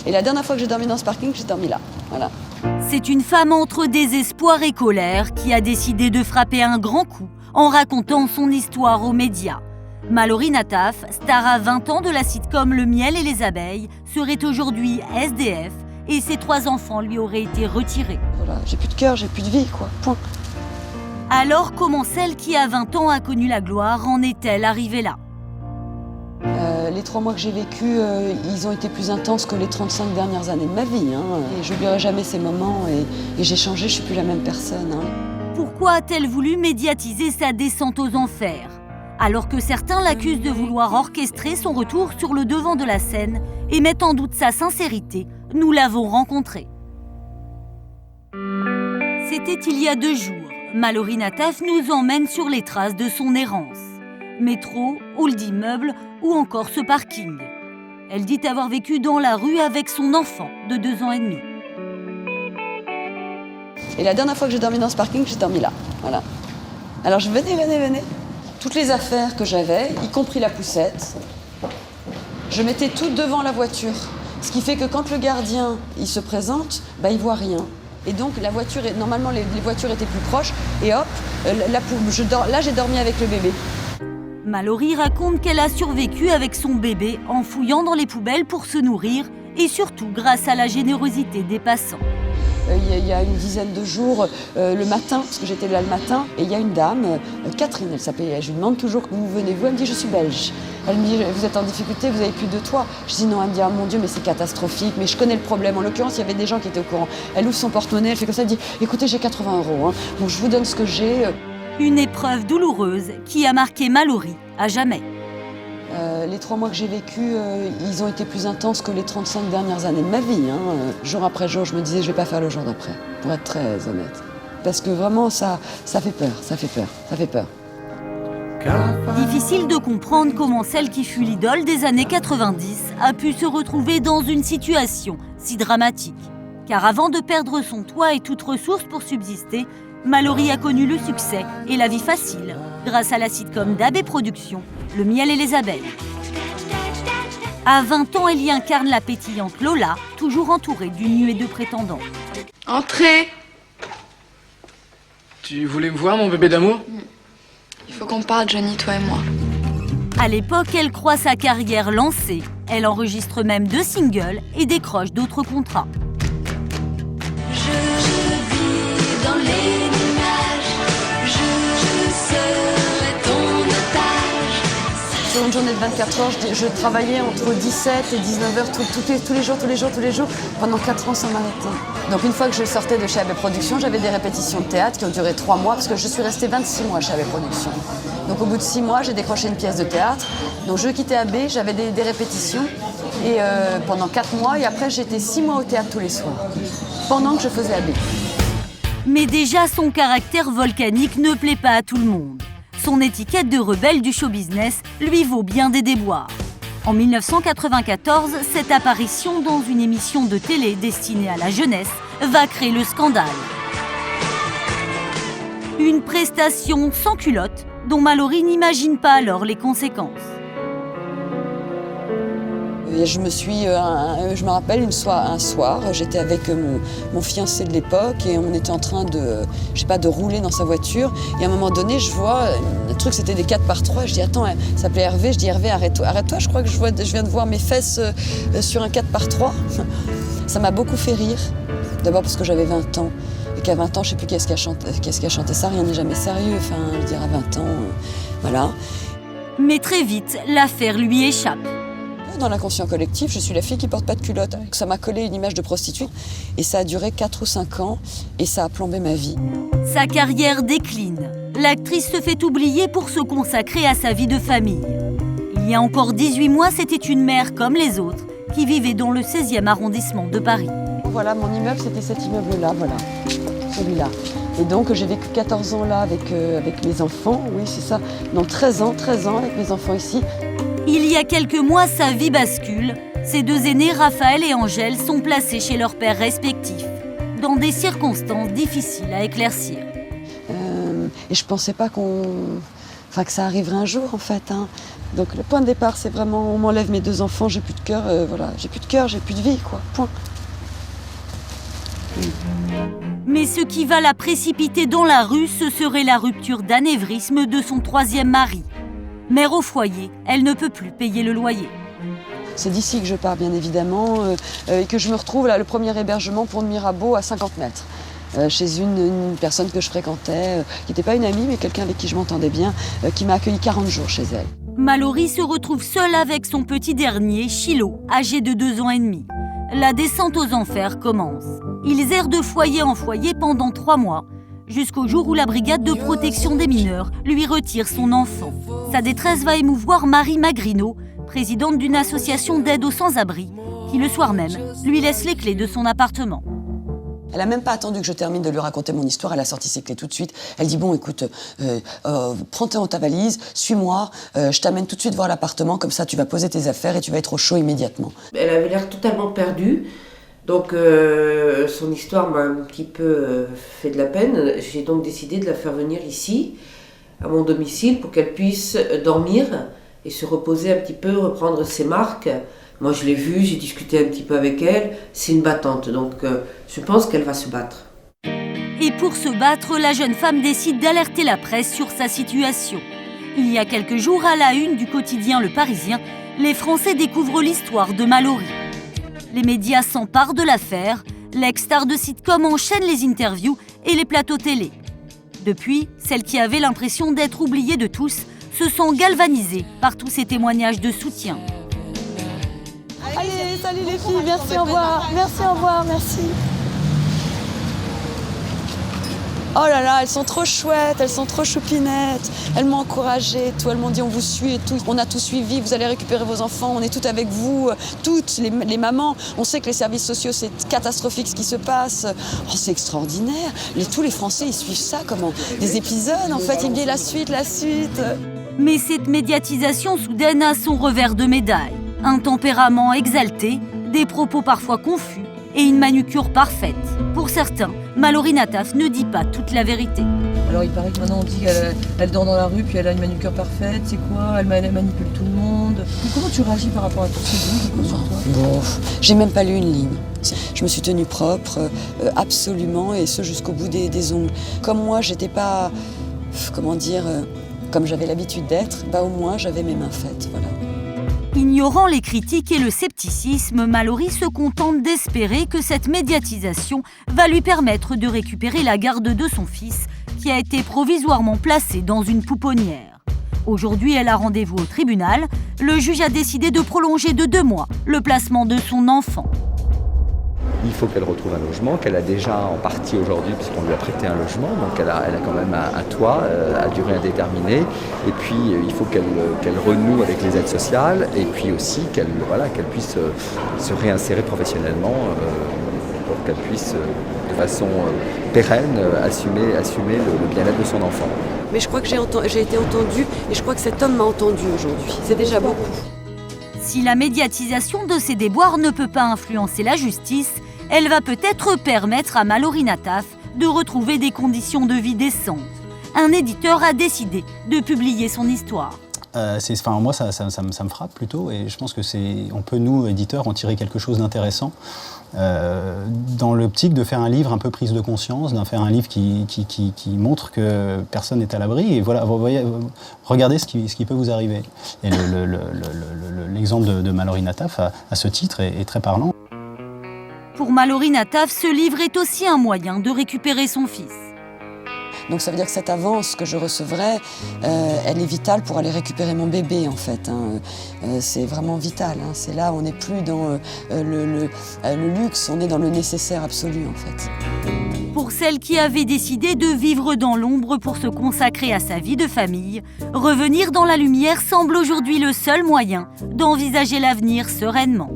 Et la dernière fois que j'ai dormi dans ce parking, j'ai dormi là. Voilà. C'est une femme entre désespoir et colère qui a décidé de frapper un grand coup en racontant son histoire aux médias. Mallory Nataf, star à 20 ans de la sitcom Le miel et les abeilles, serait aujourd'hui SDF et ses 3 enfants lui auraient été retirés. Voilà, j'ai plus de cœur, j'ai plus de vie, quoi. Point. Alors comment celle qui à 20 ans a connu la gloire en est-elle arrivée là ? Les 3 mois que j'ai vécu, ils ont été plus intenses que les 35 dernières années de ma vie. Et je n'oublierai jamais ces moments et j'ai changé, je ne suis plus la même personne. Pourquoi a-t-elle voulu médiatiser sa descente aux enfers ? Alors que certains l'accusent de vouloir orchestrer son retour sur le devant de la scène et mettent en doute sa sincérité, nous l'avons rencontrée. C'était il y a 2 jours. Mallory Nataf nous emmène sur les traces de son errance. Métro, hall d'immeuble ou encore ce parking. Elle dit avoir vécu dans la rue avec son enfant de 2 ans et demi. Et la dernière fois que j'ai dormi dans ce parking, j'ai dormi là. Voilà. Alors venez. Toutes les affaires que j'avais, y compris la poussette, je mettais tout devant la voiture. Ce qui fait que quand le gardien il se présente, il voit rien. Et donc la voiture, normalement les voitures étaient plus proches. Et hop, là j'ai dormi avec le bébé. Mallory raconte qu'elle a survécu avec son bébé en fouillant dans les poubelles pour se nourrir et surtout grâce à la générosité des passants. Il y a une dizaine de jours, le matin, parce que j'étais là le matin, et il y a une dame, Catherine, elle s'appelle, je lui demande toujours où venez-vous, elle me dit je suis belge. Elle me dit vous êtes en difficulté, vous avez plus de toit. Je dis non, elle me dit ah mon Dieu mais c'est catastrophique, mais je connais le problème. En l'occurrence il y avait des gens qui étaient au courant. Elle ouvre son porte-monnaie, elle fait comme ça, elle dit écoutez j'ai 80 €, bon je vous donne ce que j'ai. Une épreuve douloureuse qui a marqué Mallory à jamais. Les 3 mois que j'ai vécu, ils ont été plus intenses que les 35 dernières années de ma vie. Jour après jour, je me disais, je ne vais pas faire le jour d'après, pour être très honnête. Parce que vraiment, ça fait peur. Difficile de comprendre comment celle qui fut l'idole des années 90 a pu se retrouver dans une situation si dramatique. Car avant de perdre son toit et toute ressource pour subsister, Mallory a connu le succès et la vie facile grâce à la sitcom d'AB Productions, Le miel et les abeilles. À 20 ans, elle y incarne la pétillante Lola, toujours entourée d'une nuée de prétendants. Entrez! Tu voulais me voir, mon bébé d'amour? Il faut qu'on parle, Johnny, toi et moi. À l'époque, elle croit sa carrière lancée. Elle enregistre même 2 singles et décroche d'autres contrats. Je vis dans les nuages, je serai ton otage. Sur une journée de 24 heures, je travaillais entre 17 et 19 heures tous les jours, pendant 4 ans sans m'arrêter. Donc une fois que je sortais de chez AB Productions, j'avais des répétitions de théâtre qui ont duré 3 mois, parce que je suis restée 26 mois chez AB Productions. Donc au bout de 6 mois, j'ai décroché une pièce de théâtre. Donc je quittais AB, j'avais des répétitions et pendant 4 mois. Et après, j'étais 6 mois au théâtre tous les soirs, pendant que je faisais AB. Mais déjà, son caractère volcanique ne plaît pas à tout le monde. Son étiquette de rebelle du show business lui vaut bien des déboires. En 1994, cette apparition dans une émission de télé destinée à la jeunesse va créer le scandale. Une prestation sans culotte dont Mallory n'imagine pas alors les conséquences. Et je me rappelle un soir, j'étais avec mon fiancé de l'époque et on était en train de rouler dans sa voiture. Et à un moment donné, je vois un truc, c'était des 4x3. Je dis attends, ça s'appelait Hervé. Je dis Hervé, arrête-toi, je crois que je viens de voir mes fesses sur un 4x3. Ça m'a beaucoup fait rire. D'abord parce que j'avais 20 ans. Et qu'à 20 ans, je ne sais plus qu'est-ce qui a chanté ça. Rien n'est jamais sérieux. Enfin, je veux dire, à 20 ans, voilà. Mais très vite, l'affaire lui échappe. Dans l'inconscient collectif, je suis la fille qui porte pas de culotte. Ça m'a collé une image de prostituée et ça a duré 4 ou 5 ans et ça a plombé ma vie. Sa carrière décline. L'actrice se fait oublier pour se consacrer à sa vie de famille. Il y a encore 18 mois, c'était une mère comme les autres qui vivait dans le 16e arrondissement de Paris. Voilà, mon immeuble, c'était cet immeuble-là, voilà, celui-là. Et donc, j'ai vécu 14 ans là avec mes enfants, oui, c'est ça. Non, 13 ans avec mes enfants ici. Il y a quelques mois, sa vie bascule. Ses 2 aînés, Raphaël et Angèle, sont placés chez leurs pères respectifs, dans des circonstances difficiles à éclaircir. Et je pensais pas que ça arriverait un jour en fait. Donc le point de départ, c'est vraiment on m'enlève mes 2 enfants, j'ai plus de cœur, j'ai plus de cœur, j'ai plus de vie, quoi. Point. Mais ce qui va la précipiter dans la rue, ce serait la rupture d'anévrisme de son 3e mari. Mère au foyer, elle ne peut plus payer le loyer. C'est d'ici que je pars, bien évidemment, et que je me retrouve là, le premier hébergement pour Mirabeau à 50 mètres. Chez une personne que je fréquentais, qui n'était pas une amie, mais quelqu'un avec qui je m'entendais bien, qui m'a accueilli 40 jours chez elle. Mallory se retrouve seule avec son petit dernier, Chilo, âgé de 2 ans et demi. La descente aux enfers commence. Ils errent de foyer en foyer pendant 3 mois, jusqu'au jour où la brigade de protection des mineurs lui retire son enfant. Sa détresse va émouvoir Marie Magrino, présidente d'une association d'aide aux sans-abri, qui le soir même lui laisse les clés de son appartement. Elle n'a même pas attendu que je termine de lui raconter mon histoire, elle a sorti ses clés tout de suite. Elle dit, bon écoute, prends ta valise, suis-moi, je t'amène tout de suite voir l'appartement, comme ça tu vas poser tes affaires et tu vas être au chaud immédiatement. Elle avait l'air totalement perdue, donc son histoire m'a un petit peu fait de la peine. J'ai donc décidé de la faire venir ici, à mon domicile, pour qu'elle puisse dormir et se reposer un petit peu, reprendre ses marques. Moi, je l'ai vue, j'ai discuté un petit peu avec elle. C'est une battante, donc je pense qu'elle va se battre. Et pour se battre, la jeune femme décide d'alerter la presse sur sa situation. Il y a quelques jours, à la une du quotidien Le Parisien, les Français découvrent l'histoire de Mallory. Les médias s'emparent de l'affaire. L'ex-star de sitcom enchaîne les interviews et les plateaux télé. Depuis, celle qui avait l'impression d'être oubliée de tous se sent galvanisée par tous ces témoignages de soutien. Allez, salut les filles, merci, au revoir, merci. Oh là là, elles sont trop chouettes, elles sont trop choupinettes. Elles m'ont encouragée, tout. Elles m'ont dit on vous suit et tout. On a tout suivi, vous allez récupérer vos enfants, on est toutes avec vous, toutes les mamans. On sait que les services sociaux, c'est catastrophique ce qui se passe. Oh, c'est extraordinaire. Tous les Français, ils suivent ça comme des épisodes. En fait, ils me disent la suite. Mais cette médiatisation soudaine a son revers de médaille. Un tempérament exalté, des propos parfois confus et une manucure parfaite. Pour certains, Mallory Nataf ne dit pas toute la vérité. Alors il paraît que maintenant on dit qu'elle dort dans la rue puis elle a une manucure parfaite, c'est quoi? Elle manipule tout le monde. Et comment tu réagis par rapport à tous ces bruits qui courent sur toi? Bon, j'ai même pas lu une ligne. Je me suis tenue propre, absolument, et ce jusqu'au bout des ongles. Comme moi, j'étais pas, comme j'avais l'habitude d'être, au moins j'avais mes mains faites, voilà. Ignorant les critiques et le scepticisme, Mallory se contente d'espérer que cette médiatisation va lui permettre de récupérer la garde de son fils, qui a été provisoirement placé dans une pouponnière. Aujourd'hui, elle a rendez-vous au tribunal. Le juge a décidé de prolonger de 2 mois le placement de son enfant. Il faut qu'elle retrouve un logement, qu'elle a déjà en partie aujourd'hui, puisqu'on lui a prêté un logement, donc elle a quand même un toit à durée indéterminée. Et puis il faut qu'elle renoue avec les aides sociales, et puis aussi qu'elle puisse se réinsérer professionnellement pour qu'elle puisse de façon pérenne assumer le bien-être de son enfant. Mais je crois que j'ai été entendue, et je crois que cet homme m'a entendue aujourd'hui. C'est déjà beaucoup. Si la médiatisation de ces déboires ne peut pas influencer la justice, elle va peut-être permettre à Mallory Nataf de retrouver des conditions de vie décentes. Un éditeur a décidé de publier son histoire. Moi, ça me frappe plutôt, et je pense que on peut, nous, éditeurs, en tirer quelque chose d'intéressant dans l'optique de faire un livre un peu prise de conscience, d'en faire un livre qui montre que personne n'est à l'abri. Et voilà, vous voyez, regardez ce qui peut vous arriver. Et l'exemple de Mallory Nataf, à ce titre, est très parlant. Pour Mallory Nataf, ce livre est aussi un moyen de récupérer son fils. Donc ça veut dire que cette avance que je recevrai, elle est vitale pour aller récupérer mon bébé en fait. C'est vraiment vital. C'est là, on n'est plus dans le luxe, on est dans le nécessaire absolu en fait. Pour celle qui avait décidé de vivre dans l'ombre pour se consacrer à sa vie de famille, revenir dans la lumière semble aujourd'hui le seul moyen d'envisager l'avenir sereinement.